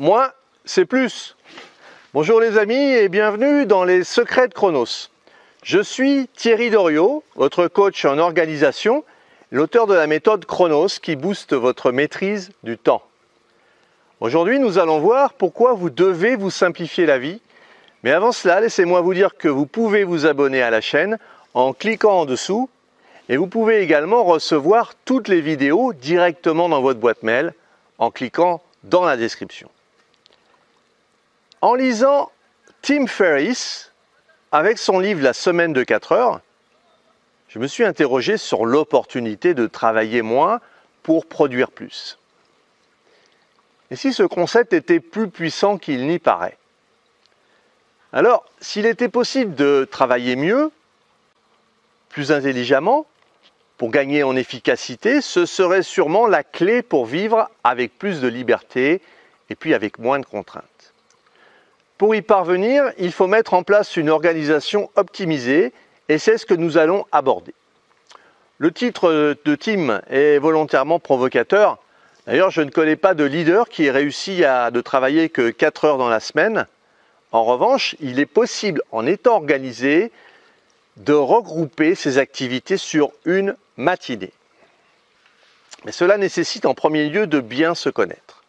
moins, c'est plus. Bonjour les amis et bienvenue dans les secrets de Chronos. Je suis Thierry Doriot, votre coach en organisation, l'auteur de la méthode Chronos qui booste votre maîtrise du temps. Aujourd'hui, nous allons voir pourquoi vous devez vous simplifier la vie. Mais avant cela, laissez-moi vous dire que vous pouvez vous abonner à la chaîne en cliquant en dessous et vous pouvez également recevoir toutes les vidéos directement dans votre boîte mail en cliquant dans la description. En lisant Tim Ferriss, avec son livre La semaine de 4 heures, je me suis interrogé sur l'opportunité de travailler moins pour produire plus. Et si ce concept était plus puissant qu'il n'y paraît? Alors, s'il était possible de travailler mieux, plus intelligemment, pour gagner en efficacité, ce serait sûrement la clé pour vivre avec plus de liberté et puis avec moins de contraintes. Pour y parvenir, il faut mettre en place une organisation optimisée et c'est ce que nous allons aborder. Le titre de Tim est volontairement provocateur. D'ailleurs, je ne connais pas de leader qui ait réussi à ne travailler que 4 heures dans la semaine. En revanche, il est possible, en étant organisé, de regrouper ces activités sur une matinée. Mais cela nécessite en premier lieu de bien se connaître.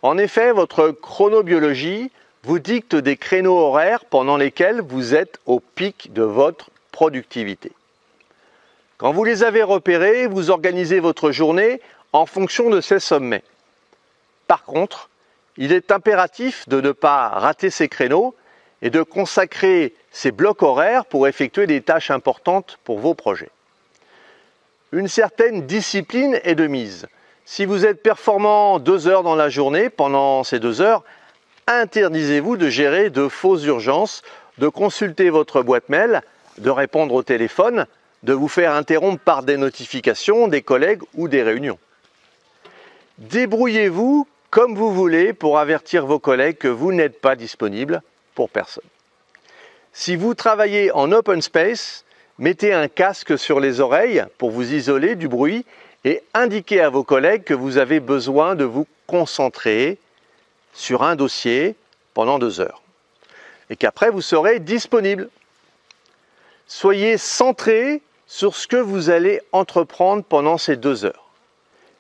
En effet, votre chronobiologie vous dicte des créneaux horaires pendant lesquels vous êtes au pic de votre productivité. Quand vous les avez repérés, vous organisez votre journée en fonction de ces sommets. Par contre, il est impératif de ne pas rater ces créneaux et de consacrer ces blocs horaires pour effectuer des tâches importantes pour vos projets. Une certaine discipline est de mise. Si vous êtes performant 2 heures dans la journée, pendant ces 2 heures, interdisez-vous de gérer de fausses urgences, de consulter votre boîte mail, de répondre au téléphone, de vous faire interrompre par des notifications, des collègues ou des réunions. Débrouillez-vous comme vous voulez pour avertir vos collègues que vous n'êtes pas disponible pour personne. Si vous travaillez en open space, mettez un casque sur les oreilles pour vous isoler du bruit et indiquez à vos collègues que vous avez besoin de vous concentrer sur un dossier pendant 2 heures et qu'après vous serez disponible. Soyez centré sur ce que vous allez entreprendre pendant ces 2 heures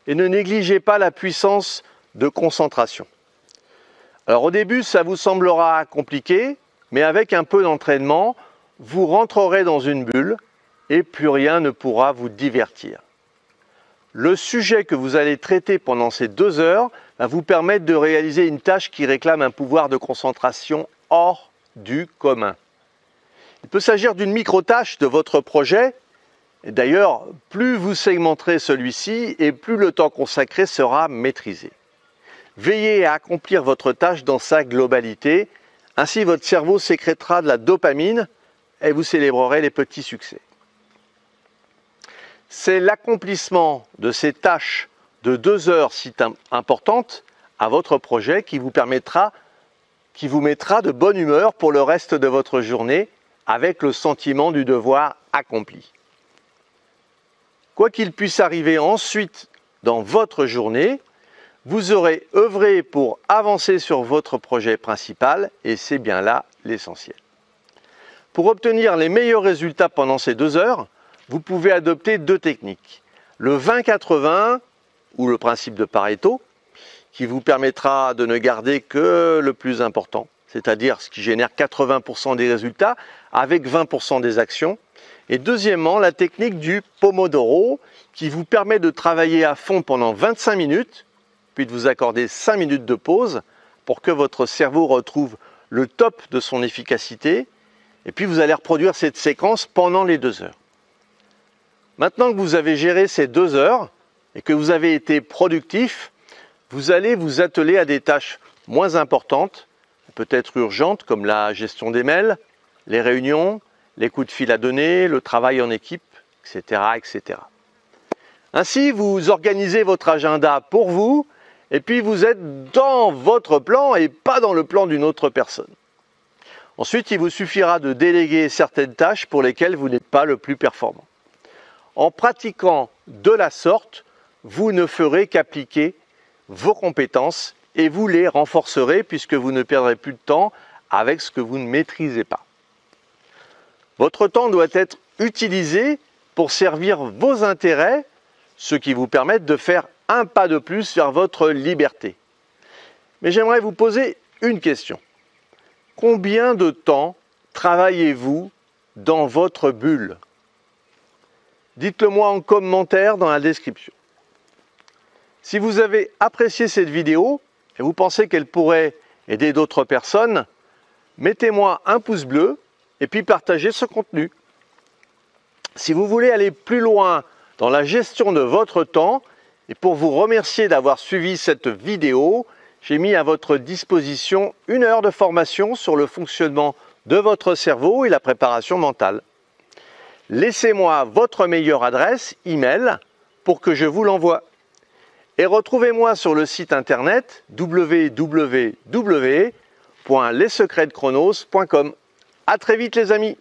et ne négligez pas la puissance de concentration. Alors au début, ça vous semblera compliqué, mais avec un peu d'entraînement, vous rentrerez dans une bulle et plus rien ne pourra vous divertir. Le sujet que vous allez traiter pendant ces 2 heures va vous permettre de réaliser une tâche qui réclame un pouvoir de concentration hors du commun. Il peut s'agir d'une micro-tâche de votre projet. Et d'ailleurs, plus vous segmenterez celui-ci et plus le temps consacré sera maîtrisé. Veillez à accomplir votre tâche dans sa globalité. Ainsi, votre cerveau sécrétera de la dopamine et vous célébrerez les petits succès. C'est l'accomplissement de ces tâches de 2 heures si importantes à votre projet qui vous mettra de bonne humeur pour le reste de votre journée avec le sentiment du devoir accompli. Quoi qu'il puisse arriver ensuite dans votre journée, vous aurez œuvré pour avancer sur votre projet principal et c'est bien là l'essentiel. Pour obtenir les meilleurs résultats pendant ces 2 heures, vous pouvez adopter 2 techniques. Le 20-80 ou le principe de Pareto qui vous permettra de ne garder que le plus important, c'est-à-dire ce qui génère 80% des résultats avec 20% des actions. Et deuxièmement, la technique du Pomodoro qui vous permet de travailler à fond pendant 25 minutes puis de vous accorder 5 minutes de pause pour que votre cerveau retrouve le top de son efficacité et puis vous allez reproduire cette séquence pendant les 2 heures. Maintenant que vous avez géré ces 2 heures et que vous avez été productif, vous allez vous atteler à des tâches moins importantes, peut-être urgentes comme la gestion des mails, les réunions, les coups de fil à donner, le travail en équipe, etc., etc. Ainsi, vous organisez votre agenda pour vous et puis vous êtes dans votre plan et pas dans le plan d'une autre personne. Ensuite, il vous suffira de déléguer certaines tâches pour lesquelles vous n'êtes pas le plus performant. En pratiquant de la sorte, vous ne ferez qu'appliquer vos compétences et vous les renforcerez puisque vous ne perdrez plus de temps avec ce que vous ne maîtrisez pas. Votre temps doit être utilisé pour servir vos intérêts, ce qui vous permettent de faire un pas de plus vers votre liberté. Mais j'aimerais vous poser une question. Combien de temps travaillez-vous dans votre bulle? Dites-le moi en commentaire dans la description. Si vous avez apprécié cette vidéo et vous pensez qu'elle pourrait aider d'autres personnes, mettez-moi un pouce bleu et puis partagez ce contenu. Si vous voulez aller plus loin dans la gestion de votre temps, et pour vous remercier d'avoir suivi cette vidéo, j'ai mis à votre disposition 1 heure de formation sur le fonctionnement de votre cerveau et la préparation mentale. Laissez-moi votre meilleure adresse email pour que je vous l'envoie. Et retrouvez-moi sur le site internet www.lessecretsdechronos.com. À très vite les amis.